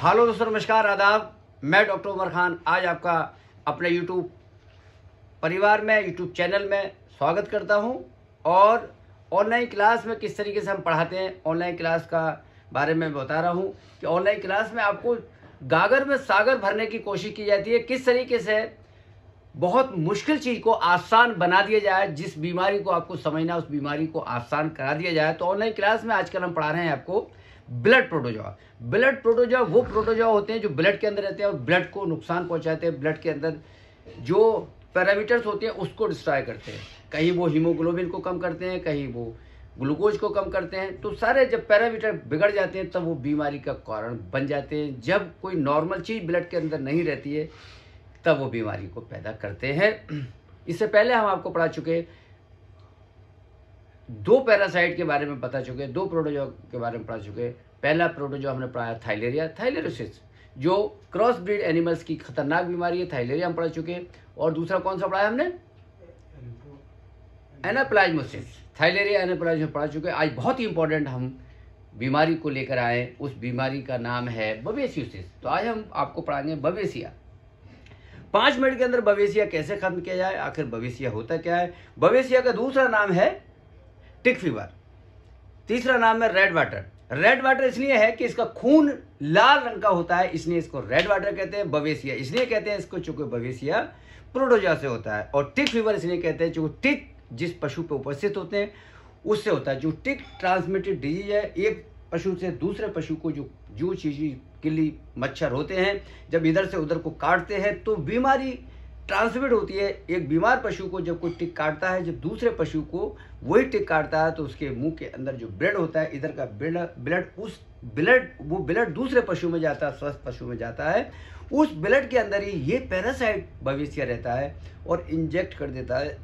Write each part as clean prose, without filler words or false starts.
Hello दोस्तों, नमस्कार, आदाब। मैं डॉक्टर उमर खान आज आपका अपने यूट्यूब परिवार में, यूट्यूब चैनल में स्वागत करता हूं। और ऑनलाइन क्लास में किस तरीके से हम पढ़ाते हैं, ऑनलाइन क्लास का बारे में बता रहा हूं कि ऑनलाइन क्लास में आपको गागर में सागर भरने की कोशिश की जाती है। किस तरीके से बहुत मुश्किल चीज़ को आसान बना दिया जाए, जिस बीमारी को आपको समझना उस बीमारी को आसान करा दिया जाए। तो ऑनलाइन क्लास में आजकल हम पढ़ा रहे हैं आपको ब्लड प्रोटोजोआ। ब्लड प्रोटोजोआ वो प्रोटोजोआ होते हैं जो ब्लड के अंदर रहते हैं और ब्लड को नुकसान पहुंचाते हैं। ब्लड के अंदर जो पैरामीटर्स होते हैं उसको डिस्ट्रॉय करते हैं। कहीं वो हीमोग्लोबिन को कम करते हैं, कहीं वो ग्लूकोज को कम करते हैं। तो सारे जब पैरामीटर बिगड़ जाते हैं तब वो बीमारी का कारण बन जाते हैं। जब कोई नॉर्मल चीज़ ब्लड के अंदर नहीं रहती है तब वो बीमारी को पैदा करते हैं। इससे पहले हम आपको पढ़ा चुके, दो पैरासाइट के बारे में बता चुके, दो प्रोटोजोआ के बारे में पढ़ा चुके। पहला प्रोटोजोआ हमने पढ़ाया थाइलेरिया, थाइलेरियोसिस, जो क्रॉस ब्रीड एनिमल्स की खतरनाक बीमारी है। थाइलेरिया हम पढ़ चुके। और दूसरा कौन सा पढ़ाया हमने? एनाप्लाज्मोसिस। थाइलेरिया एनाप्लाज्मोसिस पढ़ा चुके। आज बहुत ही इंपॉर्टेंट हम बीमारी को लेकर आए। उस बीमारी का नाम है बवेसियोसिस। तो आज हम आपको पढ़ाएंगे बवेसिया। 5 मिनट के अंदर बवेसिया कैसे खत्म किया जाए, आखिर बवेसिया होता क्या है। बवेसिया का दूसरा नाम है टिक फीवर, तीसरा नाम है रेड वाटर। रेड वाटर इसलिए है कि इसका खून लाल रंग का होता है, इसलिए इसको रेड वाटर कहते हैं। बवेसिया इसलिए कहते हैं इसको चूंकि बवेसिया प्रोटोजोआ से होता है। और टिक फीवर इसलिए कहते हैं चूंकि टिक जिस पशु पे उपस्थित होते हैं उससे होता है। जो टिक ट्रांसमिटेड डिजीज है, एक पशु से दूसरे पशु को जो चीज़ किल्ली मच्छर होते हैं जब इधर से उधर को काटते हैं तो बीमारी ट्रांसमिट होती है। एक बीमार पशु को जब कोई टिक काटता है, जब दूसरे पशु को वही टिक काटता है तो उसके मुंह के अंदर जो ब्लड होता है, इधर का ब्लड दूसरे पशु में जाता है, स्वस्थ पशु में जाता है। उस ब्लड के अंदर ही ये पैरासाइट बवेसिया रहता है और इंजेक्ट कर देता है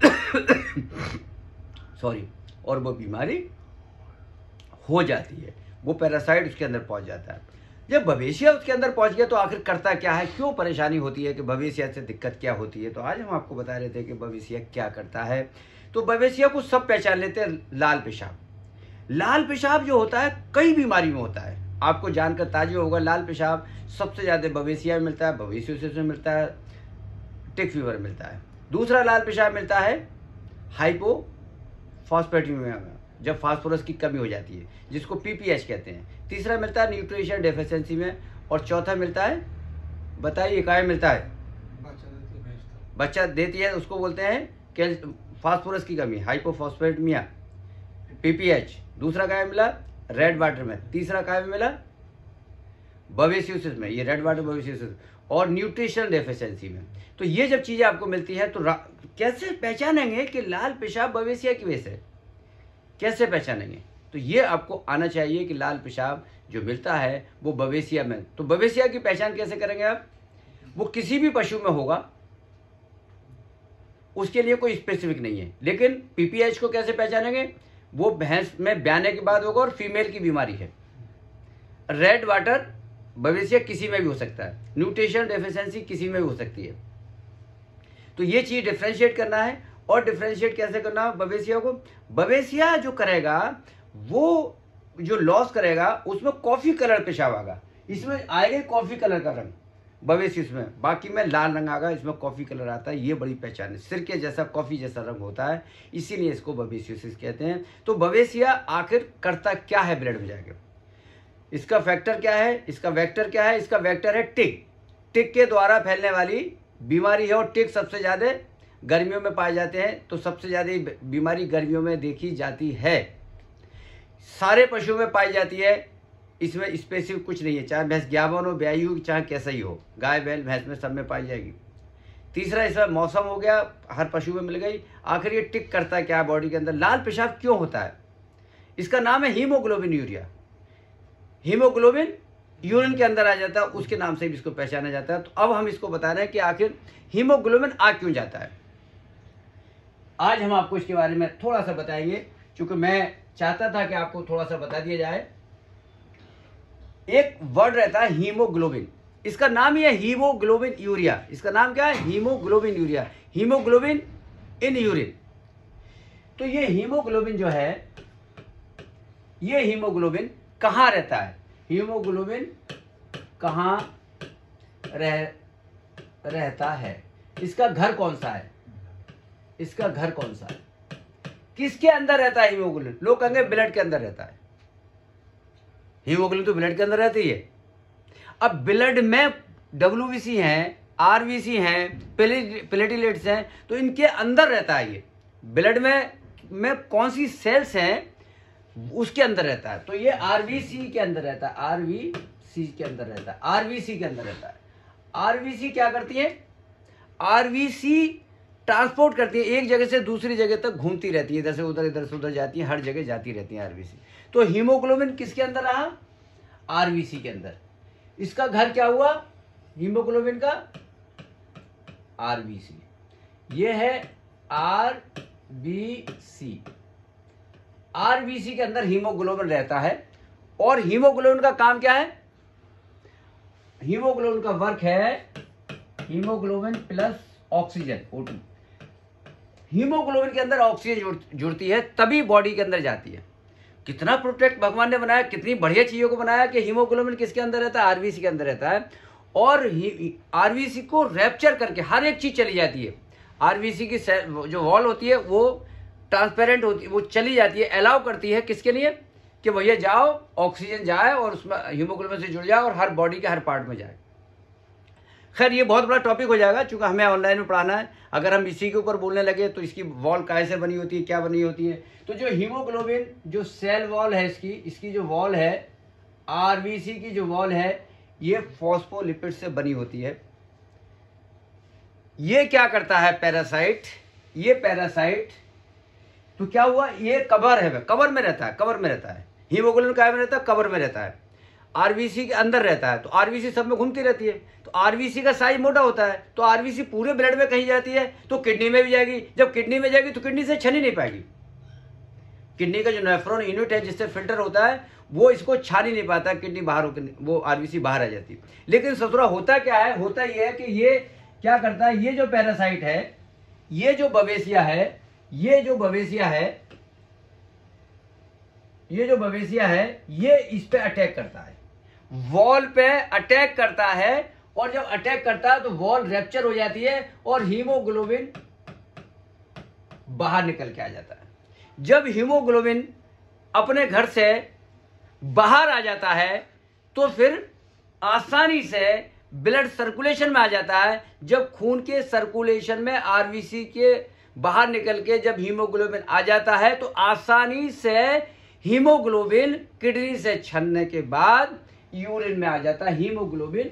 सॉरी, और वो बीमारी हो जाती है। वो पैरासाइट उसके अंदर पहुंच जाता है। जब बवेसिया उसके अंदर पहुंच गया तो आखिर करता क्या है, क्यों परेशानी होती है, कि बवेसिया से दिक्कत क्या होती है। तो आज हम आपको बता रहे थे कि बवेसिया क्या करता है। तो बवेसिया को सब पहचान लेते हैं। लाल पेशाब, लाल पेशाब जो होता है कई बीमारी में होता है। आपको जानकर ताजुब होगा, लाल पेशाब सबसे ज़्यादा बवेसिया में मिलता है, बवेसियोसिस में मिलता है, टिक फीवर मिलता है। दूसरा लाल पेशाब मिलता है हाइपोफॉस्फेटेमिया में, जब फास्फोरस की कमी हो जाती है, जिसको पीपीएच कहते हैं। तीसरा मिलता है न्यूट्रिशन डेफिशिएंसी में। और चौथा मिलता है, बताइए काय मिलता है, बच्चा देती है, उसको बोलते हैं फास्फोरस की कमी, हाइपोफॉस्फेटेमिया, पीपीएच। दूसरा काय मिला? रेड वाटर में। तीसरा काय में मिला? बवेसियोसिस में, ये रेड वाटर बवेसियोसिस। और न्यूट्रिशन डेफिशिएंसी में। तो ये जब चीज़ें आपको मिलती है तो कैसे पहचानेंगे कि लाल पेशाब बवेसिया की वजह से, कैसे पहचानेंगे? तो ये आपको आना चाहिए कि लाल पेशाब जो मिलता है वो बवेसिया में। तो बवेसिया की पहचान कैसे करेंगे आप? वो किसी भी पशु में होगा, उसके लिए कोई स्पेसिफिक नहीं है। लेकिन पीपीएच को कैसे पहचानेंगे? वो भैंस में ब्याने के बाद होगा और फीमेल की बीमारी है। रेड वाटर बवेसिया किसी में भी हो सकता है, न्यूट्रिशन डेफिशिएंसी किसी में भी हो सकती है। तो ये चीज़ डिफ्रेंशिएट करना है। और डिफ्रेंशिएट कैसे करना है बवेसिया को? बवेसिया जो करेगा, वो जो लॉस करेगा उसमें कॉफ़ी कलर पेशाब आएगा। इसमें आएगा कॉफ़ी कलर का रंग बवेसियस में, बाकी में लाल रंग आएगा, इसमें कॉफ़ी कलर आता है। ये बड़ी पहचान है, सिरके जैसा कॉफ़ी जैसा रंग होता है, इसीलिए इसको बवेसियोसिस कहते हैं। तो बवेसिया आखिर करता क्या है ब्लड में जाके? इसका फैक्टर क्या है, इसका वेक्टर क्या है? इसका वेक्टर है टिक। टिक के द्वारा फैलने वाली बीमारी है। और टिक सबसे ज़्यादा गर्मियों में पाए जाते हैं। तो सबसे ज़्यादा बीमारी गर्मियों में देखी जाती है, सारे पशुओं में पाई जाती है। इसमें स्पेसिफिक कुछ नहीं है, चाहे भैंस ग्यावन हो, ब्याई हो, चाहे कैसा ही हो, गाय बैल भैंस में सब में पाई जाएगी। तीसरा इसमें मौसम हो गया, हर पशु में मिल गई। आखिर ये टिक करता है क्या बॉडी के अंदर? लाल पेशाब क्यों होता है? इसका नाम है हीमोग्लोबिन यूरिया। हीमोग्लोबिन यूरिन के अंदर आ जाता है, उसके नाम से भी इसको पहचाना जाता है। तो अब हम इसको बता रहे हैं कि आखिर हीमोग्लोबिन आ क्यों जाता है। आज हम आपको इसके बारे में थोड़ा सा बताएंगे, क्योंकि मैं चाहता था कि आपको थोड़ा सा बता दिया जाए। एक वर्ड रहता है हीमोग्लोबिन, इसका नाम ही है हीमोग्लोबिन यूरिया। इसका नाम क्या है? Haemoglobin urea, haemoglobin in urine. तो ये हीमोग्लोबिन जो है, ये हीमोग्लोबिन कहाँ रहता है? हीमोग्लोबिन कहाँ रहता है, इसका घर कौन सा है, इसका घर कौन सा है, किसके अंदर रहता है हीमोग्लोबिन? लोग कहेंगे ब्लड के अंदर रहता है। हीमोग्लोबिन तो ब्लड के अंदर रहती है। अब ब्लड में WBC हैं, RBC हैं, प्लेटलेट्स हैं, तो इनके अंदर रहता है। ये ब्लड में कौन सी सेल्स हैं उसके अंदर रहता है। तो ये RBC के अंदर रहता है, RBC के अंदर रहता है, RBC के अंदर रहता है। RBC क्या करती है? RBC ट्रांसपोर्ट करती है, एक जगह से दूसरी जगह तक घूमती रहती है, इधर से उधर जाती है, हर जगह जाती रहती है RBC। तो हीमोग्लोबिन किसके अंदर रहा? RBC के अंदर। इसका घर क्या हुआ हीमोग्लोबिन का? RBC। ये है RBC। RBC के अंदर हीमोग्लोबिन रहता है। और हीमोग्लोबिन का काम क्या है? हीमोग्लोबिन का वर्क है haemoglobin plus oxygen, O2। Haemoglobin के अंदर ऑक्सीजन जुड़ती है तभी बॉडी के अंदर जाती है। कितना प्रोटेक्ट भगवान ने बनाया, कितनी बढ़िया चीजों को बनाया कि हीमोग्लोबिन किसके अंदर रहता है? RBC के अंदर रहता है। और RBC को रैप्चर करके हर एक चीज चली जाती है। RBC की जो वॉल होती है वो ट्रांसपेरेंट होती है, वो चली जाती है, अलाउ करती है किसके लिए? कि भैया जाओ, ऑक्सीजन जाए और उसमें हीमोग्लोबिन से जुड़ जाए और हर बॉडी के हर पार्ट में जाए। खैर ये बहुत बड़ा टॉपिक हो जाएगा, चूंकि हमें ऑनलाइन में पढ़ाना है। अगर हम इसी के ऊपर बोलने लगे तो इसकी वॉल कैसे बनी होती है, क्या बनी होती है। तो जो हीमोग्लोबिन जो सेल वॉल है, इसकी जो वॉल है, RBC की जो वॉल है, ये फॉस्फोलिपिड से बनी होती है। ये क्या करता है? पैरासाइट। ये पैरासाइट तो क्या हुआ? ये कवर है, कवर में रहता है, कवर में रहता है। हीमोग्लोबिन काय में रहता है? कवर में रहता है। RBC के अंदर रहता है। तो RBC सब में घूमती रहती है। तो RBC का साइज मोटा होता है, तो RBC पूरे ब्लड में कहीं जाती है तो किडनी में भी जाएगी। जब किडनी में जाएगी तो किडनी से छन ही नहीं पाएगी। किडनी का जो नेफ्रॉन यूनिट है जिससे फिल्टर होता है वो इसको छान ही नहीं पाता, किडनी बाहर होकर वो RBC बाहर आ जाती है। लेकिन ससुरा होता क्या है? होता ये है कि ये क्या करता है? ये जो पैरासाइट है, ये जो बवेसिया है, ये जो बवेसिया है, ये इस पे अटैक करता है, वॉल पे अटैक करता है। और जब अटैक करता है तो वॉल रैप्चर हो जाती है और हीमोग्लोबिन बाहर निकल के आ जाता है। जब हीमोग्लोबिन अपने घर से बाहर आ जाता है तो फिर आसानी से ब्लड सर्कुलेशन में आ जाता है। जब खून के सर्कुलेशन में RBC के बाहर निकल के जब हीमोग्लोबिन आ जाता है तो आसानी से हीमोग्लोबिन किडनी से छनने के बाद यूरिन में आ जाता है। हीमोग्लोबिन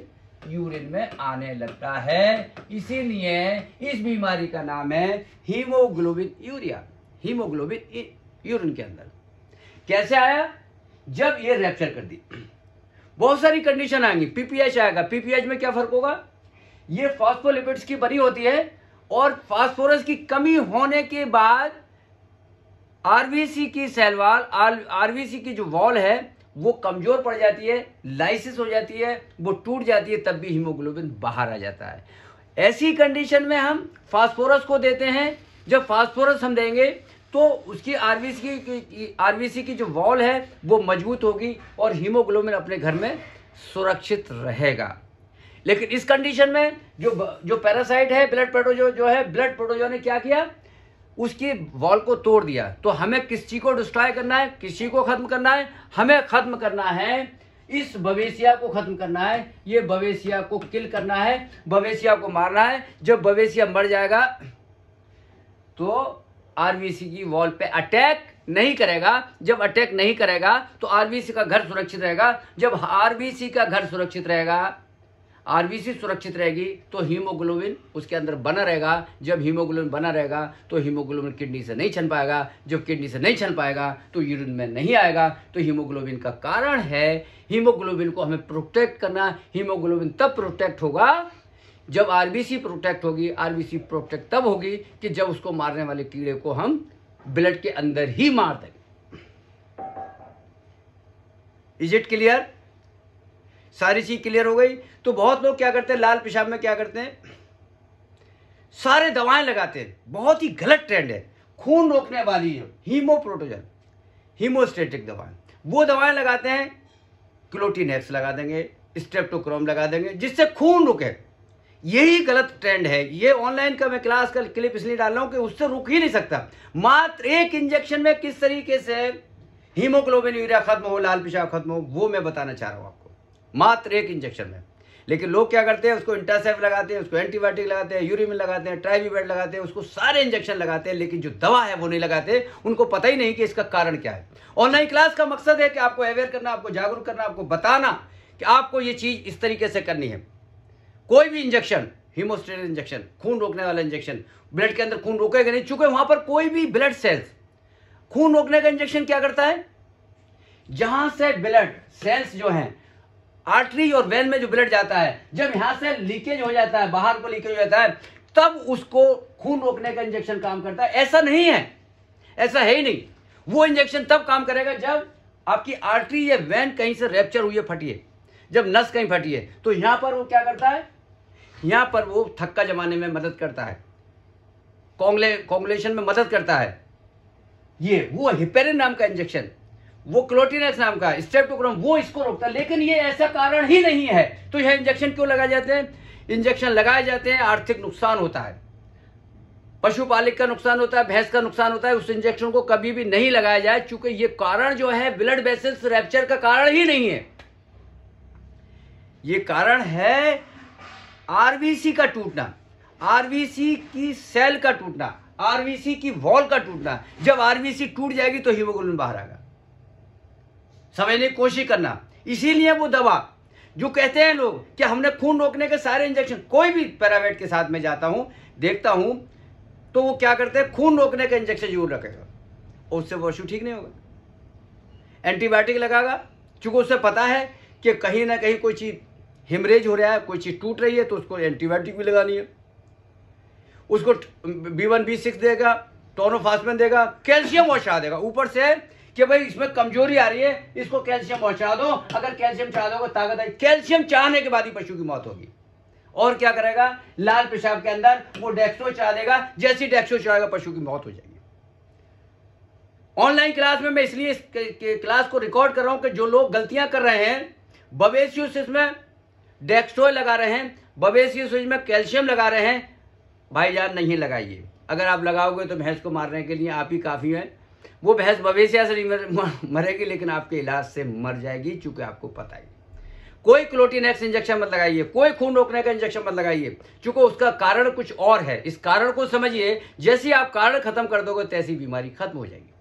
यूरिन में आने लगता है। इसीलिए इस बीमारी का नाम है हीमोग्लोबिन यूरिया। हीमोग्लोबिन यूरिन के अंदर कैसे आया? जब ये रैप्चर कर दी। बहुत सारी कंडीशन आएंगी। PPH आएगा। PPH में क्या फर्क होगा? ये फॉस्फोलिपिड्स की बनी होती है और फास्फोरस की कमी होने के बाद RBC की सेल वॉल, RBC की जो वॉल है वो कमजोर पड़ जाती है, लाइसिस हो जाती है, वो टूट जाती है, तब भी हीमोग्लोबिन बाहर आ जाता है। ऐसी कंडीशन में हम फास्फोरस को देते हैं। जब फास्फोरस हम देंगे तो उसकी RBC की जो वॉल है वो मजबूत होगी और हीमोग्लोबिन अपने घर में सुरक्षित रहेगा। लेकिन इस कंडीशन में जो पैरासाइट है, ब्लड प्रोटोजोआ ने क्या किया? उसकी वॉल को तोड़ दिया। तो हमें किस चीज को डिस्ट्रॉय करना है? किस चीज को खत्म करना है? हमें खत्म करना है इस बवेसिया को, खत्म करना है। ये बवेसिया को किल करना है, बवेसिया को मारना है। जब बवेसिया मर जाएगा तो RBC की वॉल पे अटैक नहीं करेगा। जब अटैक नहीं करेगा तो RBC का घर सुरक्षित रहेगा। जब RBC का घर सुरक्षित रहेगा, RBC सुरक्षित रहेगी तो हीमोग्लोबिन उसके अंदर बना रहेगा। जब हीमोग्लोबिन बना रहेगा तो हीमोग्लोबिन किडनी से नहीं छन पाएगा। जब किडनी से नहीं छन पाएगा तो यूरिन में नहीं आएगा। तो हीमोग्लोबिन का कारण है, हीमोग्लोबिन को हमें प्रोटेक्ट करना। हीमोग्लोबिन तब प्रोटेक्ट होगा जब RBC प्रोटेक्ट होगी। RBC प्रोटेक्ट तब होगी कि जब उसको मारने वाले कीड़े को हम ब्लड के अंदर ही मार देंगे। Is it clear? सारी चीज क्लियर हो गई? तो बहुत लोग क्या करते हैं, लाल पेशाब में क्या करते हैं, सारे दवाएं लगाते हैं। बहुत ही गलत ट्रेंड है। खून रोकने वाली हीमोप्रोटोजन, हीमोस्टेटिक दवाएं, वो दवाएं लगाते हैं। क्लोटिनेक्स लगा देंगे, स्ट्रेप्टोक्रोम लगा देंगे जिससे खून रुके। यही गलत ट्रेंड है। ये ऑनलाइन का मैं क्लास का क्लिप इसलिए डाल रहा हूं कि उससे रुक ही नहीं सकता। मात्र एक इंजेक्शन में किस तरीके से हीमोग्लोबिन यूरिया खत्म हो, लाल पेशाब खत्म हो, वो मैं बताना चाह रहा हूं आपको, मात्र एक इंजेक्शन में। लेकिन लोग क्या करते हैं, उसको इंटासेफ लगाते हैं, उसको एंटीबायोटिक लगाते हैं, यूरिमिन लगाते हैं, ट्राइविवेट लगाते हैं, उसको सारे इंजेक्शन लगाते हैं, लेकिन जो दवा है वो नहीं लगाते। उनको पता ही नहीं कि इसका कारण क्या है। ऑनलाइन क्लास का मकसद है कि आपको अवेयर करना, आपको जागरूक करना, आपको बताना कि आपको ये चीज इस तरीके से करनी है। कोई भी इंजेक्शन, हीमोस्टेटिक इंजेक्शन, खून रोकने वाला इंजेक्शन, ब्लड के अंदर खून रोकेगा नहीं, चूंकि वहां पर कोई भी ब्लड सेल्स, खून रोकने का इंजेक्शन क्या करता है, जहां से ब्लड सेल्स जो हैं आर्टरी और वेन में जो ब्लड जाता है, जब यहां से लीकेज हो जाता है, बाहर को लीकेज हो जाता है, तब उसको खून रोकने का इंजेक्शन काम करता है। ऐसा नहीं है, ऐसा है ही नहीं। वो इंजेक्शन तब काम करेगा जब आपकी आर्टरी या वेन कहीं से रैप्चर हुई है, फटी है, जब नस कहीं फटी है, तो यहां पर वो क्या करता है, यहां पर वो थक्का जमाने में मदद करता है, कोगुलेशन में मदद करता है। ये वो हिपेरिन नाम का इंजेक्शन, वो क्लोटिनेक्स नाम का, स्ट्रेप्टोक्रोम, वो इसको रोकता है। लेकिन ये ऐसा कारण ही नहीं है, तो यह इंजेक्शन क्यों लगाए जाते हैं? इंजेक्शन लगाए जाते हैं, आर्थिक नुकसान होता है, पशुपालक का नुकसान होता है, भैंस का नुकसान होता है। उस इंजेक्शन को कभी भी नहीं लगाया जाए, क्योंकि ये कारण जो है ब्लड वेसल्स रैप्चर का कारण ही नहीं है। ये कारण है आरबीसी का टूटना, आरबीसी की सेल का टूटना, आरबीसी की वॉल का टूटना। जब आरबीसी टूट जाएगी तो हीमोग्लोबिन बाहर आएगा। समझने की कोशिश करना। इसीलिए वो दवा जो कहते हैं लोग कि हमने खून रोकने के सारे इंजेक्शन, कोई भी पैरावेट के साथ में जाता हूं, देखता हूं, तो वो क्या करते हैं, खून रोकने का इंजेक्शन जरूर रखेगा, और उससे पशु ठीक नहीं होगा। एंटीबायोटिक लगागा, क्योंकि उससे पता है कि कहीं ना कहीं कोई चीज हिमरेज हो रहा है, कोई चीज टूट रही है, तो उसको एंटीबायोटिक भी लगानी है। उसको B1 B6 देगा, टोनोफास्फेन देगा, कैल्शियम पहुंचा देगा ऊपर से कि भाई इसमें कमजोरी आ रही है, इसको कैल्शियम पहुंचा दो। अगर कैल्शियम चाह दोगे ताकत आई, कैल्शियम चाहने के बाद ही पशु की मौत होगी। और क्या करेगा, लाल पेशाब के अंदर वो डेक्सट्रो चाह देगा, जैसी डेक्सट्रो चाहेगा पशु की मौत हो जाएगी। ऑनलाइन क्लास में मैं इसलिए इस क्लास को रिकॉर्ड कर रहा हूं कि जो लोग गलतियां कर रहे हैं, बवेसियोसिस में डेक्सट्रो लगा रहे हैं, बवेसियोसिस में कैल्शियम लगा रहे हैं, भाईजान नहीं लगाइए। अगर आप लगाओगे तो भैंस को मारने के लिए आप ही काफी हैं। वो भैंस बवेसिया से नहीं मरेगी, लेकिन आपके इलाज से मर जाएगी, चूंकि आपको पता है। कोई क्लोटिनेक्स इंजेक्शन मत लगाइए, कोई खून रोकने का इंजेक्शन मत लगाइए, चूंकि उसका कारण कुछ और है। इस कारण को समझिए, जैसे आप कारण खत्म कर दोगे तैसी बीमारी खत्म हो जाएगी।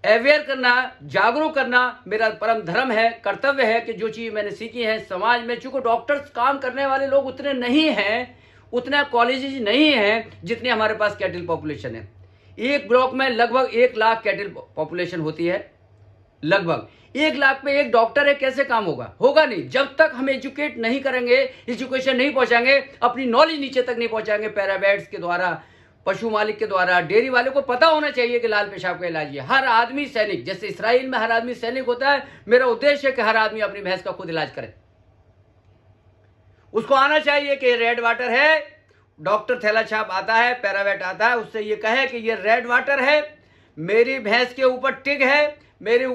अवेयर करना, जागरूक करना मेरा परम धर्म है, कर्तव्य है कि जो चीज मैंने सीखी है समाज में, चूंकि डॉक्टर्स काम करने वाले लोग उतने नहीं हैं, उतना कॉलेजेस नहीं हैं जितने हमारे पास कैटल पॉपुलेशन है। एक ब्लॉक में लगभग 1 लाख कैटल पॉपुलेशन होती है। लगभग 1 लाख पे एक डॉक्टर है, कैसे काम होगा? होगा नहीं। जब तक हम एजुकेट नहीं करेंगे, एजुकेशन नहीं पहुंचाएंगे, अपनी नॉलेज नीचे तक नहीं पहुंचाएंगे, पैरावेट्स के द्वारा, पशु मालिक के द्वारा, डेयरी वाले को पता होना चाहिए कि लाल पेशाब का इलाज है। हर आदमी सैनिक, जैसे इसराइल में हर आदमी सैनिक होता है, मेरा उद्देश्य है कि हर आदमी अपनी भैंस का खुद इलाज करे। उसको आना चाहिए कि रेड वाटर है, डॉक्टर थैला छाप आता है, पैरावेट आता है, उससे ये कहे कि ये रेड वाटर है, मेरी भैंस के ऊपर टिग है, मेरी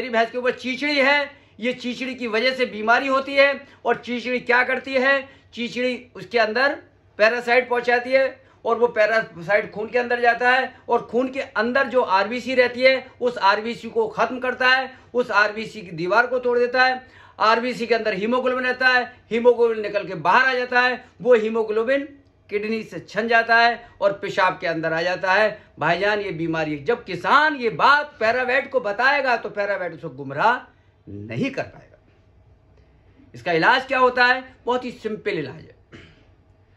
भैंस के ऊपर चीचड़ी है, ये चीचड़ी की वजह से बीमारी होती है। और चीचड़ी क्या करती है, चीचड़ी उसके अंदर पैरासाइट पहुंचाती है, और वो पैरासाइट खून के अंदर जाता है, और खून के अंदर जो आरबीसी रहती है, उस आरबीसी को खत्म करता है, उस आरबीसी की दीवार को तोड़ देता है। आरबीसी के अंदर हीमोग्लोबिन रहता है, हीमोग्लोबिन निकल के बाहर आ जाता है, वो हीमोग्लोबिन किडनी से छन जाता है और पेशाब के अंदर आ जाता है। भाईजान, ये बीमारी, जब किसान ये बात पैरावेट को बताएगा तो पैरावेट उसको गुमराह नहीं कर पाएगा। इसका इलाज क्या होता है? बहुत ही सिंपल इलाज है।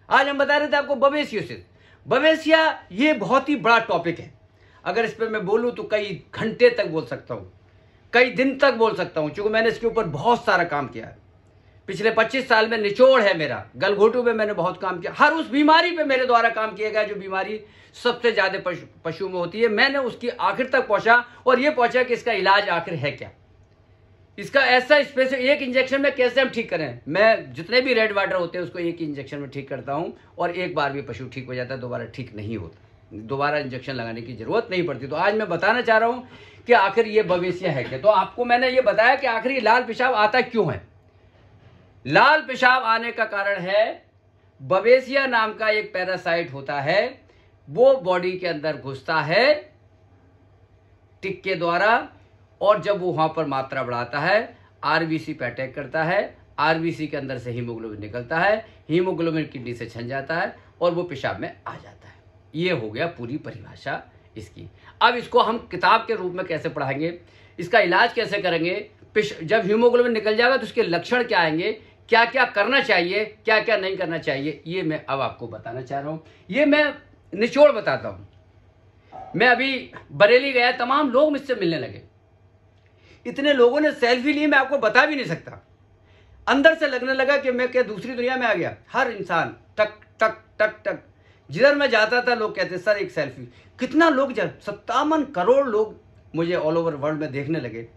आज हम बता रहे थे आपको बवेसियोसिस। बवेसिया ये बहुत ही बड़ा टॉपिक है। अगर इस पर मैं बोलूं तो कई घंटे तक बोल सकता हूं, कई दिन तक बोल सकता हूं, क्योंकि मैंने इसके ऊपर बहुत सारा काम किया है। पिछले 25 साल में निचोड़ है मेरा। गलघोटू पे मैंने बहुत काम किया। हर उस बीमारी पे मेरे द्वारा काम किया गया जो बीमारी सबसे ज्यादा पशु में होती है, मैंने उसकी आखिर तक पहुंचा, और ये पहुंचा कि इसका इलाज आखिर है क्या, इसका ऐसा स्पेशल एक इंजेक्शन में कैसे हम ठीक करें। मैं जितने भी रेड वाटर होते हैं उसको एक इंजेक्शन में ठीक करता हूं, और एक बार भी पशु ठीक हो जाता है, दोबारा ठीक नहीं होता, दोबारा इंजेक्शन लगाने की जरूरत नहीं पड़ती। तो आज मैं बताना चाह रहा हूं कि आखिर ये बवेसिया है क्या। तो आपको मैंने ये बताया कि आखिर ये लाल पेशाब आता क्यों है। लाल पेशाब आने का कारण है बवेसिया नाम का एक पैरासाइट होता है, वो बॉडी के अंदर घुसता है टिक के द्वारा, और जब वो वहां पर मात्रा बढ़ाता है आरबीसी पे अटैक करता है, आरबीसी के अंदर से हीमोग्लोबिन निकलता है, हीमोग्लोबिन किडनी से छन जाता है और वो पेशाब में आ जाता है। ये हो गया पूरी परिभाषा इसकी। अब इसको हम किताब के रूप में कैसे पढ़ाएंगे, इसका इलाज कैसे करेंगे, जब हीमोग्लोबिन निकल जाएगा तो उसके लक्षण क्या आएंगे, क्या क्या करना चाहिए, क्या क्या नहीं करना चाहिए, ये मैं अब आपको बताना चाह रहा हूं। ये मैं निचोड़ बताता हूं। मैं अभी बरेली गया, तमाम लोग मुझसे मिलने लगे, इतने लोगों ने सेल्फी ली, मैं आपको बता भी नहीं सकता। अंदर से लगने लगा कि मैं क्या दूसरी दुनिया में आ गया। हर इंसान टक टक टक टक, जिधर मैं जाता था लोग कहते सर एक सेल्फी। कितना लोग, 57 करोड़ लोग मुझे ऑल ओवर वर्ल्ड में देखने लगे।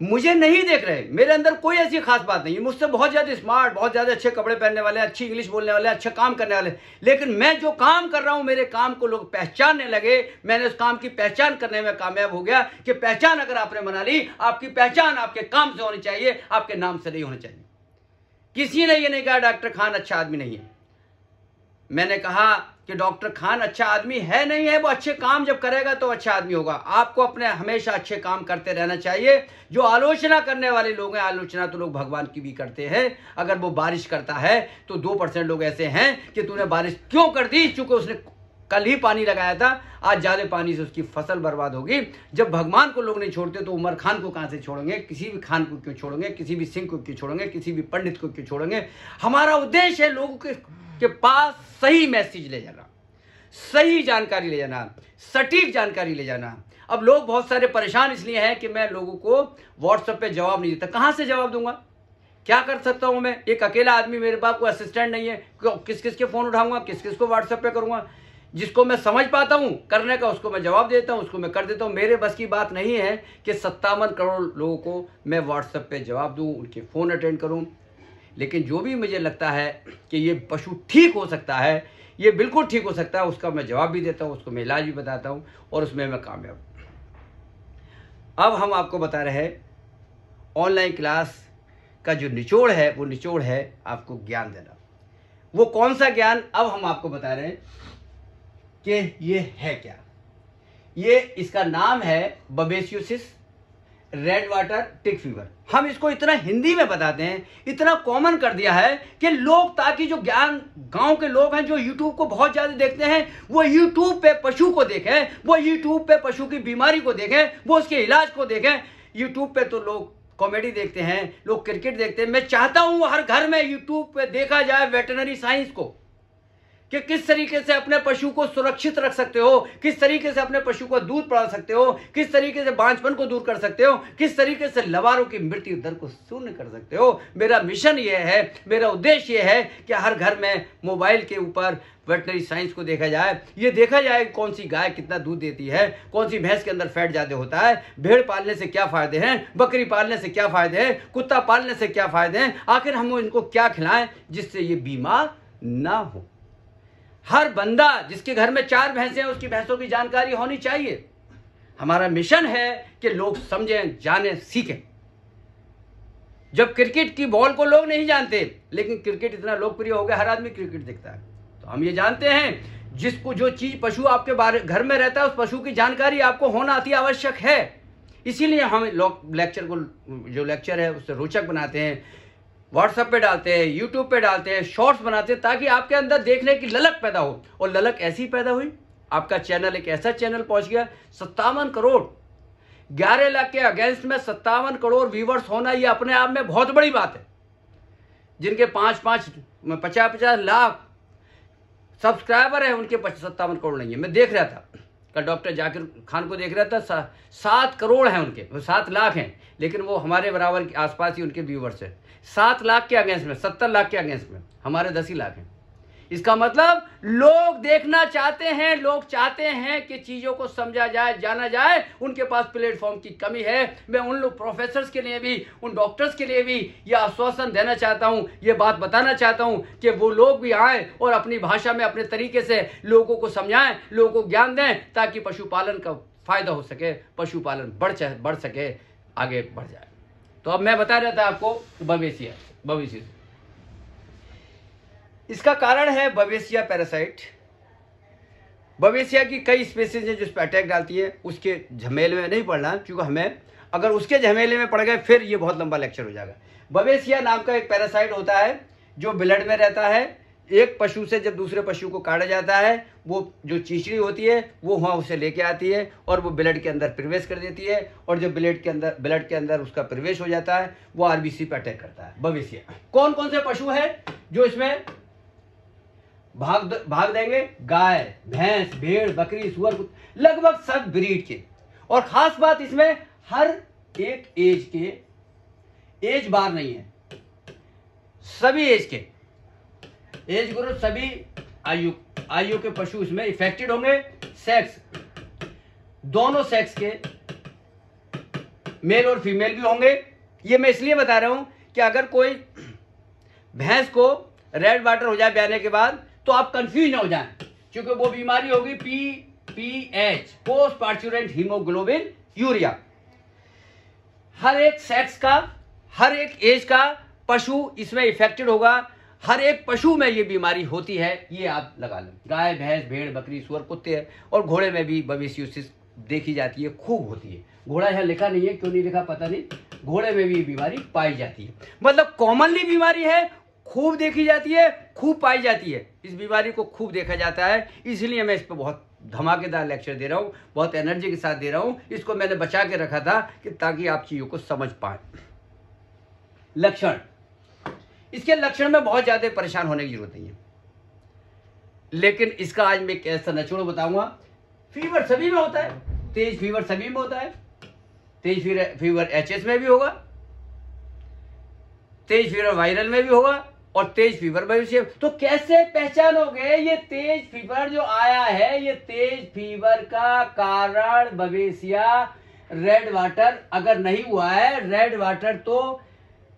मुझे नहीं देख रहे, मेरे अंदर कोई ऐसी खास बात नहीं है, मुझसे बहुत ज्यादा स्मार्ट, बहुत ज्यादा अच्छे कपड़े पहनने वाले, अच्छी इंग्लिश बोलने वाले, अच्छा काम करने वाले, लेकिन मैं जो काम कर रहा हूं मेरे काम को लोग पहचानने लगे। मैंने उस काम की पहचान करने में कामयाब हो गया कि पहचान अगर आपने बना ली, आपकी पहचान आपके काम से होनी चाहिए, आपके नाम से नहीं होनी चाहिए। किसी ने ये नहीं कहा डॉक्टर खान अच्छा आदमी नहीं है। मैंने कहा कि डॉक्टर खान अच्छा आदमी है नहीं है, वो अच्छे काम जब करेगा तो अच्छा आदमी होगा। आपको अपने हमेशा अच्छे काम करते रहना चाहिए। जो आलोचना करने वाले लोग हैं, आलोचना तो लोग भगवान की भी करते हैं। अगर वो बारिश करता है तो 2% लोग ऐसे हैं कि तूने बारिश क्यों कर दी, चूंकि उसने कल ही पानी लगाया था, आज ज्यादा पानी से उसकी फसल बर्बाद होगी। जब भगवान को लोग नहीं छोड़ते तो उमर खान को कहां से छोड़ेंगे, किसी भी खान को क्यों छोड़ेंगे, किसी भी सिंह को क्यों छोड़ेंगे, किसी भी पंडित को क्यों छोड़ेंगे। हमारा उद्देश्य है लोगों के पास सही मैसेज ले जाना, सही जानकारी ले जाना, सटीक जानकारी ले जाना। अब लोग बहुत सारे परेशान इसलिए हैं कि मैं लोगों को व्हाट्सएप पे जवाब नहीं देता। कहां से जवाब दूंगा, क्या कर सकता हूं मैं, एक अकेला आदमी, मेरे पास कोई असिस्टेंट नहीं है, किस किस के फोन उठाऊंगा, किस किस को व्हाट्सएप पे करूंगा। जिसको मैं समझ पाता हूं करने का उसको मैं जवाब देता हूं, उसको मैं कर देता हूं। मेरे बस की बात नहीं है कि 57 करोड़ लोगों को मैं व्हाट्सएप पे जवाब दूं, उनके फोन अटेंड करूं। लेकिन जो भी मुझे लगता है कि ये पशु ठीक हो सकता है, ये बिल्कुल ठीक हो सकता है, उसका मैं जवाब भी देता हूं, उसको मैं इलाज भी बताता हूं और उसमें मैं कामयाब हूं। अब हम आपको बता रहे हैं ऑनलाइन क्लास का जो निचोड़ है, वो निचोड़ है आपको ज्ञान देना। वो कौन सा ज्ञान, अब हम आपको बता रहे हैं कि ये है क्या। ये इसका नाम है बवेसियोसिस रेड वाटर टिक फीवर। हम इसको इतना हिंदी में बताते हैं, इतना कॉमन कर दिया है कि लोग, ताकि जो ज्ञान गांव के लोग हैं जो यूट्यूब को बहुत ज्यादा देखते हैं, वो यूट्यूब पे पशु को देखें, वो यूट्यूब पे पशु की बीमारी को देखें, वो उसके इलाज को देखें। यूट्यूब पे तो लोग कॉमेडी देखते हैं, लोग क्रिकेट देखते हैं। मैं चाहता हूं हर घर में यूट्यूब पे देखा जाए वेटरनरी साइंस को, कि किस तरीके से अपने पशु को सुरक्षित रख सकते हो, किस तरीके से अपने पशु को दूध बढ़ा सकते हो, किस तरीके से बांझपन को दूर कर सकते हो, किस तरीके से लवारों की मृत्यु दर को शून्य कर सकते हो। मेरा मिशन ये है, मेरा उद्देश्य ये है कि हर घर में मोबाइल के ऊपर वेटनरी साइंस को देखा जाए। ये देखा जाए कौन सी गाय कितना दूध देती है, कौन सी भैंस के अंदर फैट ज्यादा होता है, भेड़ पालने से क्या फायदे हैं, बकरी पालने से क्या फायदे हैं, कुत्ता पालने से क्या फायदे हैं, आखिर हम इनको क्या खिलाएं जिससे ये बीमार ना हो। हर बंदा जिसके घर में 4 भैंसें हैं, उसकी भैंसों की जानकारी होनी चाहिए। हमारा मिशन है कि लोग समझें, जानें, सीखें। जब क्रिकेट की बॉल को लोग नहीं जानते, लेकिन क्रिकेट इतना लोकप्रिय हो गया, हर आदमी क्रिकेट देखता है, तो हम ये जानते हैं जिसको जो चीज पशु आपके बारे घर में रहता है, उस पशु की जानकारी आपको होना अति आवश्यक है। इसीलिए हम लेक्चर को, जो लेक्चर है उससे रोचक बनाते हैं, व्हाट्सएप पे डालते हैं, यूट्यूब पे डालते हैं, शॉर्ट्स बनाते हैं, ताकि आपके अंदर देखने की ललक पैदा हो। और ललक ऐसी पैदा हुई, आपका चैनल एक ऐसा चैनल पहुंच गया 57 करोड़, 11 लाख के अगेंस्ट में 57 करोड़ व्यूवर्स होना, ये अपने आप में बहुत बड़ी बात है। जिनके 50 लाख सब्सक्राइबर है, उनके 57 करोड़ नहीं है। मैं देख रहा था कल, डॉक्टर जाकिर खान को देख रहा था, 7 करोड़ हैं उनके, 7 लाख हैं, लेकिन वो हमारे बराबर के आसपास ही उनके व्यूवर्स है। 7 लाख के अगेंस्ट में, 70 लाख के अगेंस्ट में हमारे 10 ही लाख हैं। इसका मतलब लोग देखना चाहते हैं, लोग चाहते हैं कि चीजों को समझा जाए, जाना जाए। उनके पास प्लेटफॉर्म की कमी है। मैं उन लोग प्रोफेसर्स के लिए भी, उन डॉक्टर्स के लिए भी यह आश्वासन देना चाहता हूं, ये बात बताना चाहता हूं कि वो लोग भी आए और अपनी भाषा में, अपने तरीके से लोगों को समझाएं, लोगों को ज्ञान दें, ताकि पशुपालन का फायदा हो सके, पशुपालन बढ़ सके, आगे बढ़ जाए। तो अब मैं बता रहा था आपको बवेसिया। बवेसिया। इसका कारण है बवेसिया पैरासाइट। बवेसिया की कई स्पीसीज हैं जो इस पर अटैक डालती है, उसके झमेले में नहीं पड़ना, क्योंकि हमें अगर उसके झमेले में पड़ गए फिर ये बहुत लंबा लेक्चर हो जाएगा। बवेसिया नाम का एक पैरासाइट होता है जो ब्लड में रहता है। एक पशु से जब दूसरे पशु को काटा जाता है, वो जो चीचड़ी होती है वो वहाँ उसे लेके आती है और वो ब्लड के अंदर प्रवेश कर देती है, और जब ब्लड के अंदर उसका प्रवेश हो जाता है वो आरबीसी पे अटैक करता है। बवेसिया कौन कौन से पशु है जो इसमें भाग देंगे? गाय, भैंस, भेड़, बकरी, सुअर, लगभग सब ब्रीड के। और खास बात इसमें हर एक एज के, एज बार नहीं है, सभी एज के, एज ग्रुप, सभी आयु के पशु इसमें इफेक्टेड होंगे। सेक्स, दोनों सेक्स के, मेल और फीमेल भी होंगे। ये मैं इसलिए बता रहा हूं कि अगर कोई भैंस को रेड वाटर हो जाए ब्याने के बाद तो आप कंफ्यूज ना हो जाएं, क्योंकि वो बीमारी होगी PPH, post parturient haemoglobin urea. हर एक सेक्स का, हर एक एज का पशु इसमें इफेक्टेड होगा। हर एक पशु में ये बीमारी होती है, ये आप लगा लें। गाय, भैंस, भेड़, बकरी, सुअर, कुत्ते हैं, और घोड़े में भी बवेसियोसिस देखी जाती है, खूब होती है। घोड़ा यहाँ लिखा नहीं है, क्यों नहीं लिखा पता नहीं। घोड़े में भी ये बीमारी पाई जाती है, मतलब कॉमनली बीमारी है, खूब देखी जाती है, खूब पाई जाती है। इस बीमारी को खूब देखा जाता है, इसलिए मैं इस पर बहुत धमाकेदार लेक्चर दे रहा हूँ, बहुत एनर्जी के साथ दे रहा हूँ। इसको मैंने बचा के रखा था कि ताकि आप चीज़ों को समझ पाए। लक्षण, इसके लक्षण में बहुत ज़्यादा परेशान होने की जरूरत नहीं है, लेकिन इसका आज मैं कैसा निचोड़ बताऊंगा। फीवर सभी में होता है, तेज फीवर सभी में होता है। तेज फीवर HS में भी होगा, तेज फीवर वायरल में भी होगा, और तेज फीवर बवेसिया। तो कैसे पहचानोगे ये तेज फीवर जो आया है? ये तेज फीवर का कारण बवेसिया रेड वाटर अगर नहीं हुआ है, रेड वाटर तो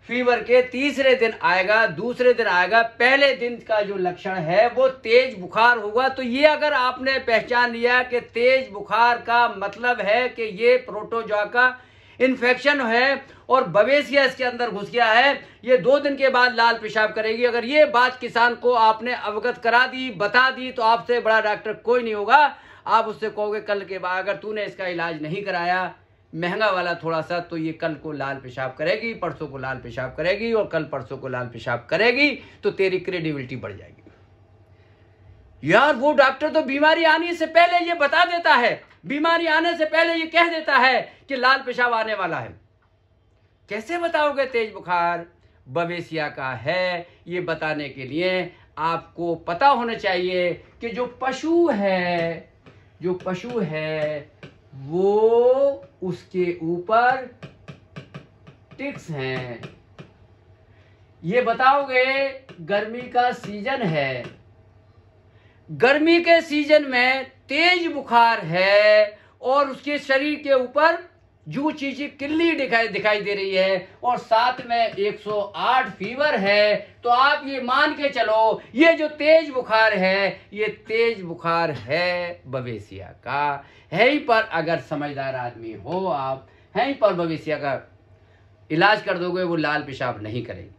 फीवर के तीसरे दिन आएगा, दूसरे दिन आएगा। पहले दिन का जो लक्षण है वो तेज बुखार होगा। तो ये अगर आपने पहचान लिया कि तेज बुखार का मतलब है कि ये प्रोटोजोआ का इन्फेक्शन है और बवेसिया इसके अंदर घुस गया है, ये 2 दिन के बाद लाल पेशाब करेगी। अगर ये बात किसान को आपने अवगत करा दी, बता दी, तो आपसे बड़ा डॉक्टर कोई नहीं होगा। आप उससे कहोगे कल के बाद अगर तूने इसका इलाज नहीं कराया, महंगा वाला थोड़ा सा, तो ये कल को लाल पेशाब करेगी, परसों को लाल पेशाब करेगी, और कल परसों को लाल पेशाब करेगी, तो तेरी क्रेडिबिलिटी बढ़ जाएगी। यार वो डॉक्टर तो बीमारी आने से पहले ये बता देता है, बीमारी आने से पहले ये कह देता है कि लाल पेशाब आने वाला है। कैसे बताओगे तेज बुखार बवेसिया का है? ये बताने के लिए आपको पता होना चाहिए कि जो पशु है वो उसके ऊपर टिक्स हैं। ये बताओगे गर्मी का सीजन है, गर्मी के सीजन में तेज बुखार है और उसके शरीर के ऊपर जू चीची किल्ली दिखाई दे रही है, और साथ में 108 फीवर है, तो आप ये मान के चलो ये जो तेज बुखार है ये तेज बुखार है बवेसिया का है ही। पर अगर समझदार आदमी हो आप, है ही पर बवेसिया का इलाज कर दोगे, वो लाल पेशाब नहीं करेगी।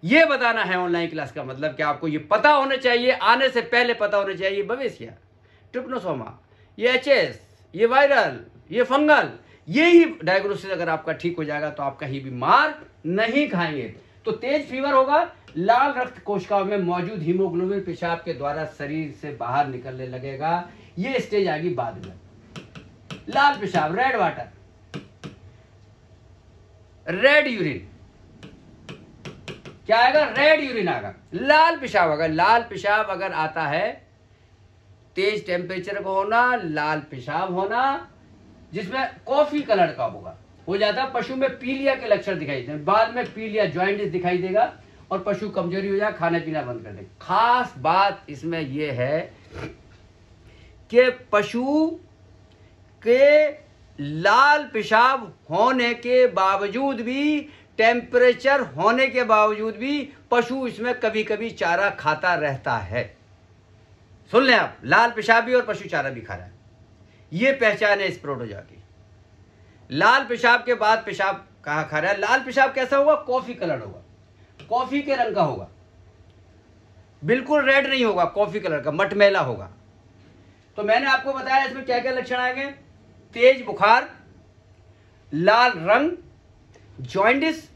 ये बताना है ऑनलाइन क्लास का मतलब कि आपको ये पता होना चाहिए, आने से पहले पता होना चाहिए बवेसिया, ट्रिपनोसोमा, ये HS, ये वायरल, ये फंगल, यही डायग्नोसिस अगर आपका ठीक हो जाएगा तो आप कहीं भी मार नहीं खाएंगे। तो तेज फीवर होगा, लाल रक्त कोशिकाओं में मौजूद हीमोग्लोबिन पेशाब के द्वारा शरीर से बाहर निकलने लगेगा। ये स्टेज आएगी बाद में। लाल पेशाब, रेड वाटर, रेड यूरिन, क्या आएगा? रेड यूरिन आएगा। लाल पेशाब आएगा। लाल पेशाब अगर आता है, तेज टेम्परेचर का होना, लाल पेशाब होना, जिसमें कॉफी कलर का हो जाता है, पशु में पीलिया के लक्षण दिखाई देते हैं। बाद में पीलिया जॉइंटिस दिखाई देगा और पशु कमजोरी हो जाए, खाना पीना बंद कर दे। खास बात इसमें यह है कि पशु के लाल पेशाब होने के बावजूद भी, टेम्परेचर होने के बावजूद भी, पशु इसमें कभी कभी चारा खाता रहता है। सुन लें आप, लाल पेशाब भी और पशु चारा भी खा रहा है। ये पहचान है इस प्रोटोजोआ की। लाल पेशाब के बाद पेशाब कहाँ खा रहा है। लाल पेशाब कैसा होगा, कॉफी कलर होगा, कॉफी के रंग का होगा, बिल्कुल रेड नहीं होगा, कॉफी कलर का मटमैला होगा। तो मैंने आपको बताया इसमें क्या क्या लक्षण आएंगे, तेज बुखार, लाल रंग, जॉइंडिस।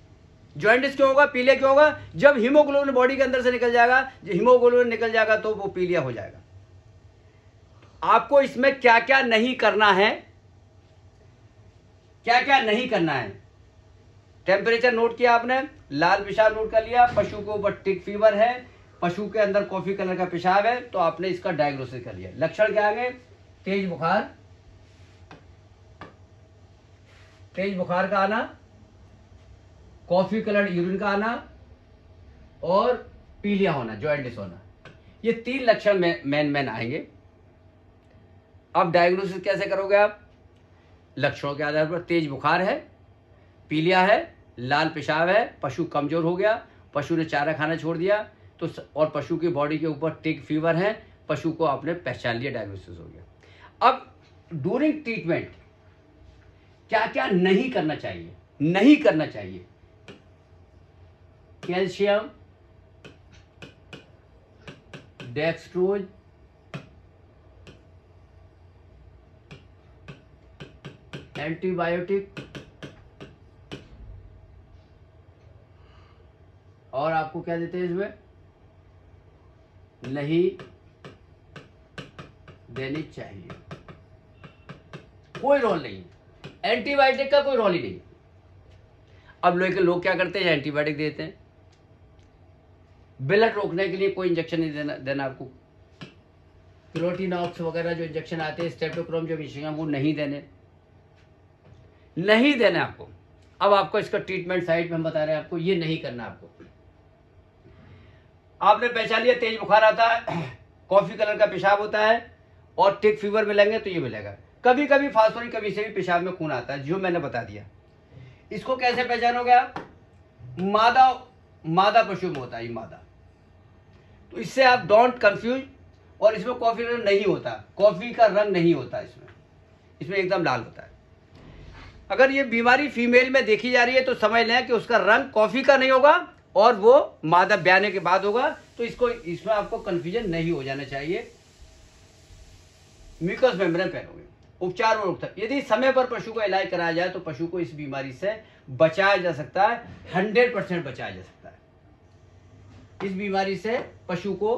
जॉइंडिस क्यों होगा, पीलिया क्यों होगा, जब हीमोग्लोबिन बॉडी के अंदर से निकल जाएगा, जब हीमोग्लोबिन निकल जाएगा तो वो पीलिया हो जाएगा। आपको इसमें क्या क्या नहीं करना है, क्या क्या नहीं करना है। टेम्परेचर नोट किया आपने, लाल पेशाब नोट कर लिया, पशु के ऊपर टिक फीवर है, पशु के अंदर कॉफी कलर का पेशाब है, तो आपने इसका डायग्नोसिस कर लिया। लक्षण क्या आएंगे, तेज बुखार, तेज बुखार का आना, कॉफी कलर यूरिन का आना और पीलिया होना, जॉइंटिस होना। ये 3 लक्षण मेन आएंगे। अब डायग्नोसिस कैसे करोगे आप, लक्षणों के आधार पर। तेज बुखार है, पीलिया है, लाल पेशाब है, पशु कमजोर हो गया, पशु ने चारा खाना छोड़ दिया, तो और पशु की बॉडी के ऊपर टिक फीवर है, पशु को आपने पहचान लिया, डायग्नोसिस हो गया। अब ड्यूरिंग ट्रीटमेंट क्या क्या नहीं करना चाहिए, नहीं करना चाहिए, कैल्शियम, डेक्सट्रोज, एंटीबायोटिक, और आपको क्या देते हैं इसमें, नहीं देनी चाहिए, कोई रोल नहीं, एंटीबायोटिक का कोई रोल ही नहीं। अब लोग क्या करते हैं, एंटीबायोटिक देते हैं, ब्लड रोकने के लिए कोई इंजेक्शन नहीं देना आपको, क्लोटिनॉक्स वगैरह जो इंजेक्शन आते हैं, स्टेप्टोक्रोम जो इंजेक्शन, वो नहीं देने आपको। अब आपको इसका ट्रीटमेंट साइड में हम बता रहे हैं आपको, ये नहीं करना आपको। आपने पहचान लिया तेज बुखार आता है, कॉफी कलर का पेशाब होता है और टिक फीवर मिलेंगे तो ये मिलेगा। कभी कभी फास्फोरिक कमी से भी पेशाब में खून आता है, जो मैंने बता दिया। इसको कैसे पहचानोगे आप, मादा पशु में होता है ये मादा, तो इससे आप डोंट कंफ्यूज। और इसमें कॉफी कलर नहीं होता, कॉफी का रंग नहीं होता इसमें एकदम लाल होता है। अगर ये बीमारी फीमेल में देखी जा रही है तो समझ लें कि उसका रंग कॉफी का नहीं होगा और वो मादा ब्याने के बाद होगा, तो इसमें आपको कंफ्यूजन नहीं हो जाना चाहिए। म्यूकस मेम्ब्रेन पहनोगे। उपचार और रोकथाम, यदि समय पर पशु का इलाज कराया जाए तो पशु को इस बीमारी से बचाया जा सकता है, 100% बचाया जा सकता है। इस बीमारी से पशु को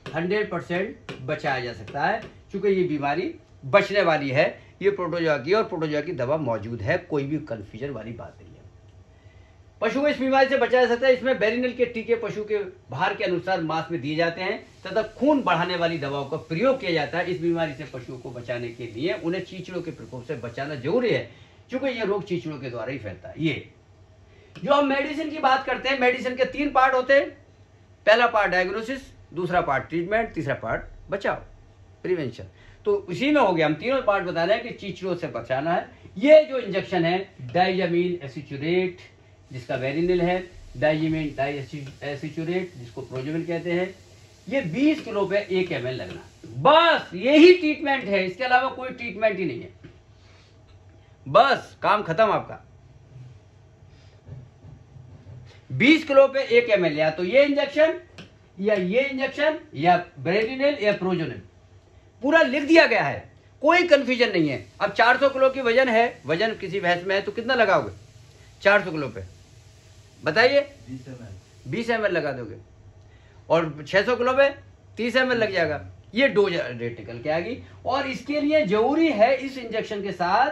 100% बचाया जा सकता है, क्योंकि ये बीमारी बचने वाली है। ये प्रोटोजोआ की और प्रोटोजोआ की दवा मौजूद है, कोई भी कंफ्यूजन वाली बात नहीं है। पशु को इस बीमारी से बचाया जा सकता है। इसमें बेरिनल के टीके पशु के भार के अनुसार मांस में दिए जाते हैं तथा खून बढ़ाने वाली दवाओं का प्रयोग किया जाता है। इस बीमारी से पशुओं को बचाने के लिए उन्हें चीचड़ों के प्रकोप से बचाना जरूरी है, क्योंकि ये रोग चीचड़ों के द्वारा ही फैलता है। ये जो हम मेडिसिन की बात करते हैं, मेडिसिन के 3 पार्ट होते हैं। पहला पार्ट डायग्नोसिस, दूसरा पार्ट ट्रीटमेंट, तीसरा पार्ट बचाव, प्रिवेंशन। तो उसी में हो गया, हम तीनों पार्ट बता रहे हैं कि चीचड़ों से बचाना है। ये जो इंजेक्शन है डाइजामीन एसिचुरेट, जिसका वेरिनिल है, डाइजामीन डाइएसिचुरेट जिसको प्रोजोविल कहते हैं, ये 20 किलो पे 1 ml लगना, बस यही ट्रीटमेंट है। इसके अलावा कोई ट्रीटमेंट ही नहीं है, बस काम खत्म आपका। 20 किलो पे 1 ml, या तो ये इंजेक्शन या वेरिनिल या प्रोजोनिल, पूरा लिख दिया गया है, कोई कंफ्यूजन नहीं है। अब 400 किलो की वजन है, वजन किसी भैंस में है तो कितना लगाओगे 400 किलो पे, बताइए 20 ml लगा दोगे, और 600 किलो पे 30 ml लग जाएगा। ये डोज रेट निकल के आएगी। और इसके लिए जरूरी है, इस इंजेक्शन के साथ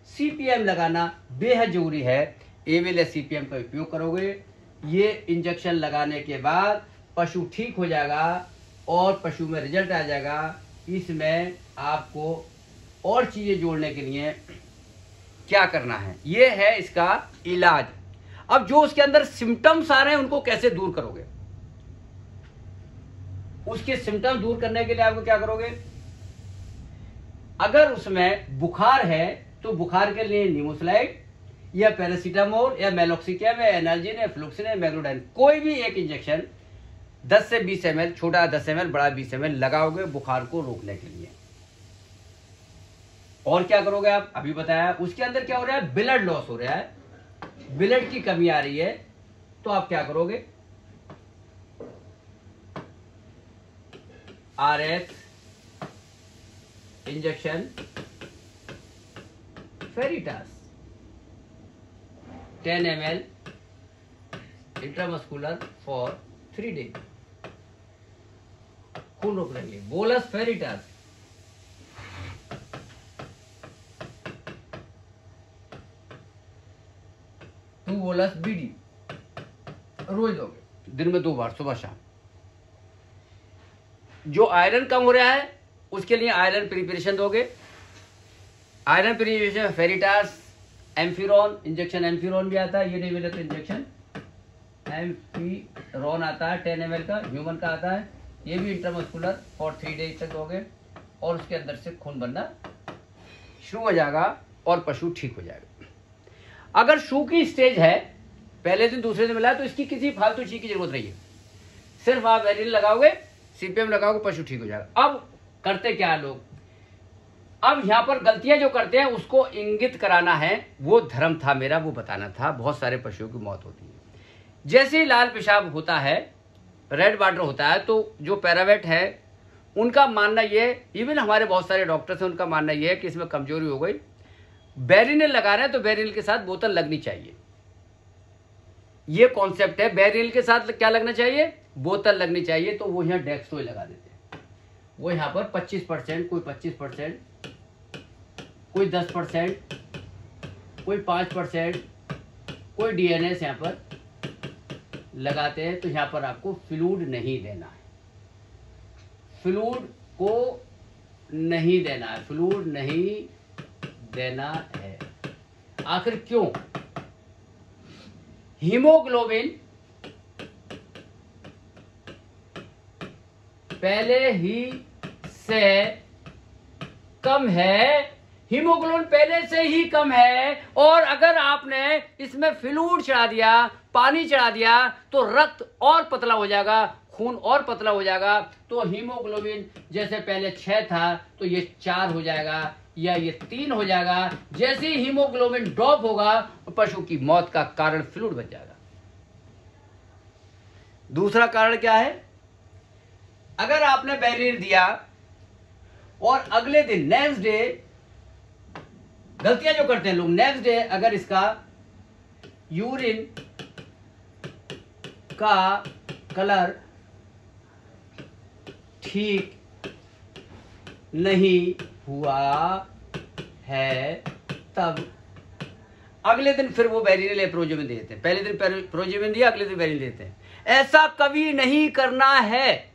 CPM लगाना बेहद जरूरी है। एविल या CPM का उपयोग करोगे, ये इंजेक्शन लगाने के बाद पशु ठीक हो जाएगा और पशु में रिजल्ट आ जाएगा। इसमें आपको और चीजें जोड़ने के लिए क्या करना है, ये है इसका इलाज। अब जो उसके अंदर सिम्टम्स आ रहे हैं उनको कैसे दूर करोगे, उसके सिम्टम्स दूर करने के लिए आपको क्या करोगे, अगर उसमें बुखार है तो बुखार के लिए नीमोसलाइड या पैरासीटामोल या मेलोक्सिकैम या एनाल्जिन या फ्लुक्सिन या मैग्रोडाइन, कोई भी एक इंजेक्शन 10 से 20 ml, छोटा 10 ml, बड़ा 20 ml लगाओगे बुखार को रोकने के लिए। और क्या करोगे आप, अभी बताया। उसके अंदर क्या हो रहा है, ब्लड लॉस हो रहा है, ब्लड की कमी आ रही है, तो आप क्या करोगे, RX injection Feritas 10 ml intramuscular for 3 days, खून रोकने के लिए। बोलस फेरिटास 2 बोलस BD रोज दोगे, दिन में 2 बार, सुबह शाम। जो आयरन कम हो रहा है उसके लिए आयरन प्रिपरेशन दोगे। आयरन प्रिपरेशन फेरिटास, एम्फिरॉन इंजेक्शन, एम्फिरॉन भी आता है, ये नहीं मिले तो इंजेक्शन एम्फिरॉन आता है 10 ml का, ह्यूमन का आता है, ये भी इंट्रामस्कुलर फॉर 3 days तक दोगे, और उसके अंदर से खून बनना शुरू हो जाएगा और पशु ठीक हो जाएगा। अगर शू की स्टेज है, पहले दिन दूसरे दिन मिला, तो इसकी किसी फालतू चीज की जरूरत नहीं है, सिर्फ आप वेरिन लगाओगे, CPM लगाओगे, पशु ठीक हो जाएगा। अब करते क्या है लोग, अब यहाँ पर गलतियां जो करते हैं उसको इंगित कराना है, वो धर्म था मेरा, वो बताना था। बहुत सारे पशुओं की मौत होती है, जैसे ही लाल पेशाब होता है, रेड वाटर होता है, तो जो पैरावेट है उनका मानना ये, इवन हमारे बहुत सारे डॉक्टर्स हैं, उनका मानना ये है कि इसमें कमजोरी हो गई, बेरिनिल लगा रहे हैं तो बेरिनिल के साथ बोतल लगनी चाहिए। ये कॉन्सेप्ट है, बेरिनिल के साथ क्या लगना चाहिए, बोतल लगनी चाहिए। तो वो यहाँ डेक्सट्रोज लगा देते हैं, वो यहाँ पर 25%, कोई 25%, कोई 10%, कोई 5%, कोई DNS यहाँ पर लगाते हैं। तो यहाँ पर आपको फ्लूइड नहीं देना है, फ्लूइड को नहीं देना है, फ्लूइड नहीं देना है। आखिर क्यों, हीमोग्लोबिन पहले ही से कम है, हीमोग्लोबिन पहले से ही कम है, और अगर आपने इसमें फ्लूइड चढ़ा दिया, पानी चढ़ा दिया, तो रक्त और पतला हो जाएगा, खून और पतला हो जाएगा। तो हीमोग्लोबिन जैसे पहले 6 था तो ये 4 हो जाएगा, या ये 3 हो जाएगा। जैसे ही हीमोग्लोबिन ड्रॉप होगा, पशु की मौत का कारण फ्लूइड बन जाएगा। दूसरा कारण क्या है, अगर आपने बेरिनिल दिया और अगले दिन, नेक्स्ट डे, गलतियां जो करते हैं लोग, नेक्स्ट डे अगर इसका यूरिन का कलर ठीक नहीं हुआ है, तब अगले दिन फिर वो बेरिनिल या प्रोजेमिन देते हैं। पहले दिन प्रोजेमिन दिया, अगले दिन बेरिनिल देते हैं। ऐसा कभी नहीं करना है,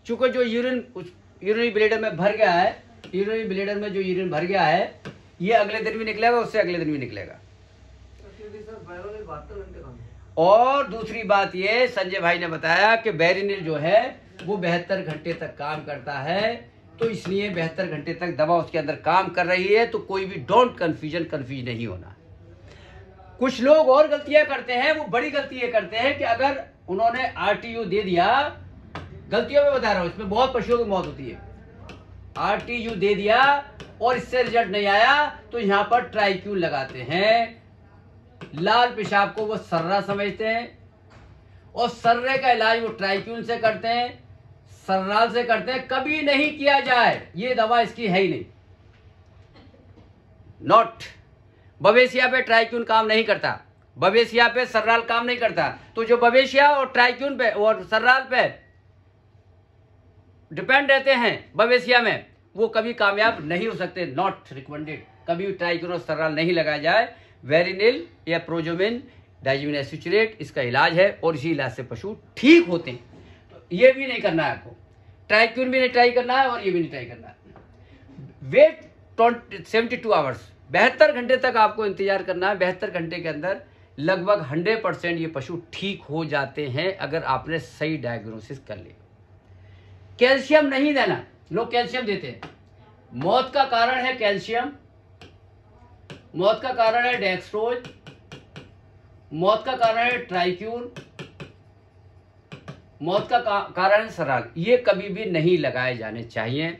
चूंकि जो यूरिनरी ब्लेडर में भर गया है, यूरिनरी ब्लेडर में जो यूरिन भर गया है, ये अगले दिन भी निकलेगा, उससे अगले दिन भी निकलेगा। और दूसरी बात ये संजय भाई ने बताया कि बेरिनिल जो है वो 72 घंटे तक काम करता है, तो इसलिए 72 घंटे तक दवा उसके अंदर काम कर रही है। तो कोई भी डोंट कंफ्यूज नहीं होना। कुछ लोग और गलतियां करते हैं, वो बड़ी गलती ये करते हैं कि अगर उन्होंने RTU दे दिया, गलतियों में बता रहा हूं, इसमें बहुत पशुओं की मौत होती है, RTU दे दिया और इससे रिजल्ट नहीं आया, तो यहां पर ट्राइक्यून लगाते हैं। लाल पेशाब को वो सर्रा समझते हैं, और सर्रे का इलाज वो ट्राइक्यून से करते हैं, सर्राल से करते हैं। कभी नहीं किया जाए, ये दवा इसकी है ही नहीं, नॉट। बवेशिया पे ट्राइक्यून काम नहीं करता, बवेशिया पे सर्राल काम नहीं करता। तो जो बवेशिया और ट्राइक्यून पे और सर्राल पे डिपेंड रहते हैं बवेशिया में, वो कभी कामयाब नहीं हो सकते, नॉट रिकमेंडेड। कभी भी ट्राइक्यून और सर्राल नहीं लगाया जाए। वेरिनिल या प्रोजोमिन डाइजीन एसिचुरेट इसका इलाज है, और इसी इलाज से पशु ठीक होते हैं। तो ये भी नहीं करना है आपको, ट्राइक्यून भी नहीं ट्राई करना है और ये भी नहीं ट्राई करना है। वेट 72 आवर्स, 72 घंटे तक आपको इंतजार करना है। 72 घंटे के अंदर लगभग 100% ये पशु ठीक हो जाते हैं, अगर आपने सही डायग्नोसिस कर लिया। कैल्शियम नहीं देना, लोग कैल्शियम देते हैं, मौत का कारण है कैल्शियम, मौत का कारण है डेक्सट्रोज, मौत का कारण है ट्राइक्यून, मौत का कारण है सर्राल। ये कभी भी नहीं लगाए जाने चाहिए।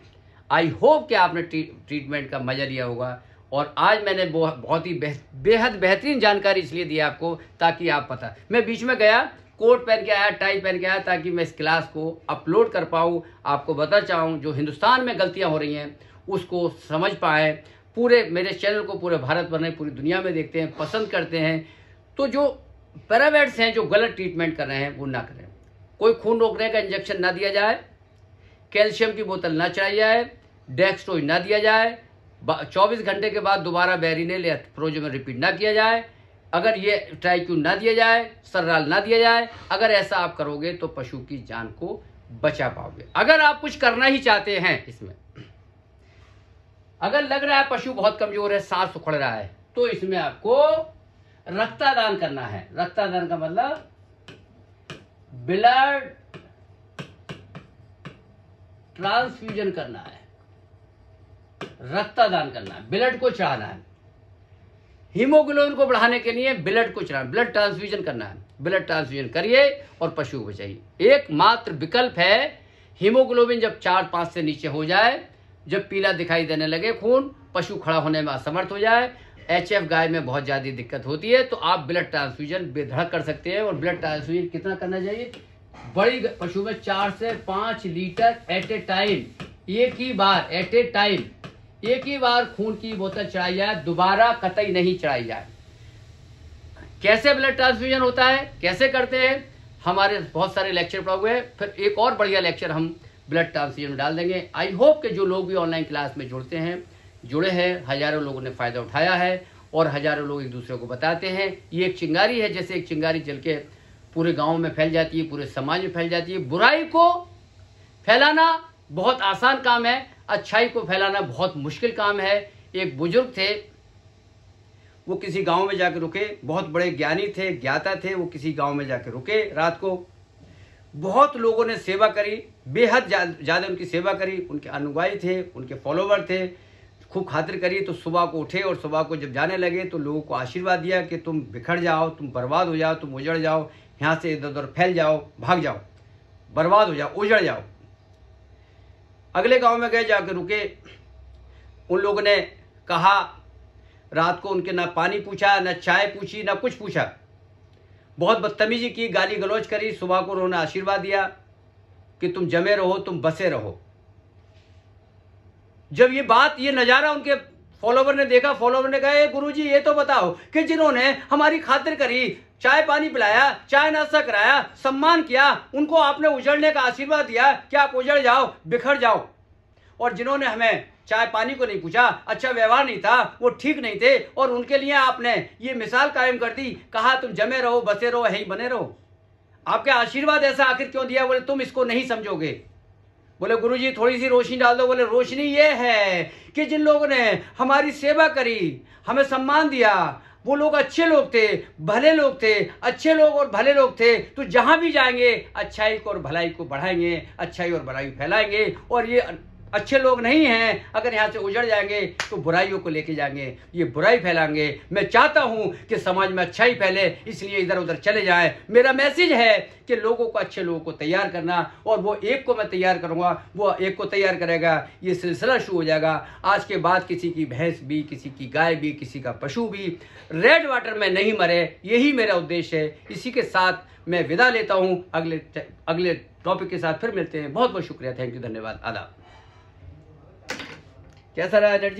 आई होप कि आपने ट्रीटमेंट का मजा लिया होगा। और आज मैंने बहुत ही बेहद बेहतरीन जानकारी इसलिए दी आपको ताकि आप पता, मैं बीच में गया कोट पहन के आया, टाई पहन के आया, ताकि मैं इस क्लास को अपलोड कर पाऊँ, आपको बता चाहूँ जो हिंदुस्तान में गलतियाँ हो रही हैं उसको समझ पाएँ। पूरे मेरे चैनल को पूरे भारत भर में, पूरी दुनिया में देखते हैं, पसंद करते हैं। तो जो पैरावेट्स हैं जो गलत ट्रीटमेंट कर रहे हैं वो ना करें। कोई खून रोकने का इंजेक्शन ना दिया जाए, कैल्शियम की बोतल ना चलाई जाए, डेक्स्ट्रोज ना दिया जाए, 24 घंटे के बाद दोबारा बैरिनेल या प्रोजेमन रिपीट ना किया जाए, अगर ये ट्राइक्यून ना दिया जाए, सर्राल ना दिया जाए। अगर ऐसा आप करोगे तो पशु की जान को बचा पाओगे। अगर आप कुछ करना ही चाहते हैं इसमें, अगर लग रहा है पशु बहुत कमजोर है, सांस उखड़ रहा है, तो इसमें आपको रक्तदान करना है। रक्तदान का मतलब ब्लड ट्रांसफ्यूजन करना है, रक्तदान करना है, ब्लड को चढ़ाना है। हीमोग्लोबिन को बढ़ाने के लिए ब्लड को चढ़ाना, ब्लड ट्रांसफ्यूजन करना है। ब्लड ट्रांसफ्यूजन करिए और पशु को बचाइए। एकमात्र विकल्प है, हीमोग्लोबिन जब 4-5 से नीचे हो जाए, जब पीला दिखाई देने लगे खून, पशु खड़ा होने में असमर्थ हो जाए, HF गाय में बहुत ज़्यादा दिक्कत होती है, तो आप ब्लड ट्रांसफ्यूजन बेधड़क कर सकते हैं। और ब्लड ट्रांसफ्यूजन कितना करना चाहिए? बड़ी पशु में 4 से 5 लीटर एट ए टाइम, एक ही बार, एट ए टाइम एक ही बार खून की बोतल चढ़ाई जाए, दोबारा कतई नहीं चढ़ाई जाए। कैसे ब्लड ट्रांसफ्यूजन होता है, कैसे करते हैं, हमारे बहुत सारे लेक्चर पड़े हुए हैं। फिर एक और बढ़िया लेक्चर हम ब्लड ट्रांसफ्यूजन में डाल देंगे। आई होप कि जो लोग भी ऑनलाइन क्लास में जुड़े हैं, हजारों लोगों ने फ़ायदा उठाया है और हजारों लोग एक दूसरे को बताते हैं। ये एक चिंगारी है, जैसे एक चिंगारी जल के पूरे गांव में फैल जाती है, पूरे समाज में फैल जाती है। बुराई को फैलाना बहुत आसान काम है, अच्छाई को फैलाना बहुत मुश्किल काम है। एक बुजुर्ग थे, वो किसी गांव में जाकर रुके, बहुत बड़े ज्ञानी थे, ज्ञाता थे। वो किसी गांव में जाकर रुके रात को, बहुत लोगों ने सेवा करी, बेहद ज़्यादा उनकी सेवा करी, उनके अनुयायी थे, उनके फॉलोवर थे, खूब खातिर करी। तो सुबह को उठे और सुबह को जब जाने लगे तो लोगों को आशीर्वाद दिया कि तुम बिखर जाओ, तुम बर्बाद हो जाओ, तुम उजड़ जाओ, यहाँ से इधर उधर फैल जाओ, भाग जाओ, बर्बाद हो जाओ, उजड़ जाओ। अगले गांव में गए, जाकर रुके। उन लोगों ने कहा, रात को उनके ना पानी पूछा, ना चाय पूछी, ना कुछ पूछा, बहुत बदतमीजी की, गाली गलौज करी। सुबह को उन्होंने आशीर्वाद दिया कि तुम जमे रहो, तुम बसे रहो। जब ये नज़ारा उनके फॉलोवर ने देखा, फॉलोवर ने कहा, गुरुजी ये तो बताओ कि जिन्होंने हमारी खातिर करी, चाय पानी पिलाया, चाय नाश्ता कराया, सम्मान किया, उनको आपने उजड़ने का आशीर्वाद दिया कि आप उजड़ जाओ, बिखर जाओ। और जिन्होंने हमें चाय पानी को नहीं पूछा, अच्छा व्यवहार नहीं था, वो ठीक नहीं थे, और उनके लिए आपने ये मिसाल कायम कर दी, कहा तुम जमे रहो, बसे रहो, यहीं बने रहो। आपके आशीर्वाद ऐसा आखिर क्यों दिया? बोले तुम इसको नहीं समझोगे। बोले गुरुजी थोड़ी सी रोशनी डाल दो। बोले रोशनी ये है कि जिन लोगों ने हमारी सेवा करी, हमें सम्मान दिया, वो लोग अच्छे लोग थे, भले लोग थे। अच्छे लोग और भले लोग थे तो जहां भी जाएंगे अच्छाई को और भलाई को बढ़ाएंगे, अच्छाई और भलाई फैलाएंगे। और ये अच्छे लोग नहीं हैं, अगर यहाँ से उजड़ जाएंगे तो बुराइयों को लेके जाएंगे, ये बुराई फैलाएंगे। मैं चाहता हूँ कि समाज में अच्छाई फैले, इसलिए इधर उधर चले जाएं। मेरा मैसेज है कि लोगों को, अच्छे लोगों को तैयार करना, और वो एक को मैं तैयार करूँगा, वो एक को तैयार करेगा, ये सिलसिला शुरू हो जाएगा। आज के बाद किसी की भैंस भी, किसी की गाय भी, किसी का पशु भी रेड वाटर में नहीं मरे, यही मेरा उद्देश्य है। इसी के साथ मैं विदा लेता हूँ, अगले टॉपिक के साथ फिर मिलते हैं। बहुत बहुत शुक्रिया, थैंक यू, धन्यवाद, आदाब। कैसा रहा एनर्जी?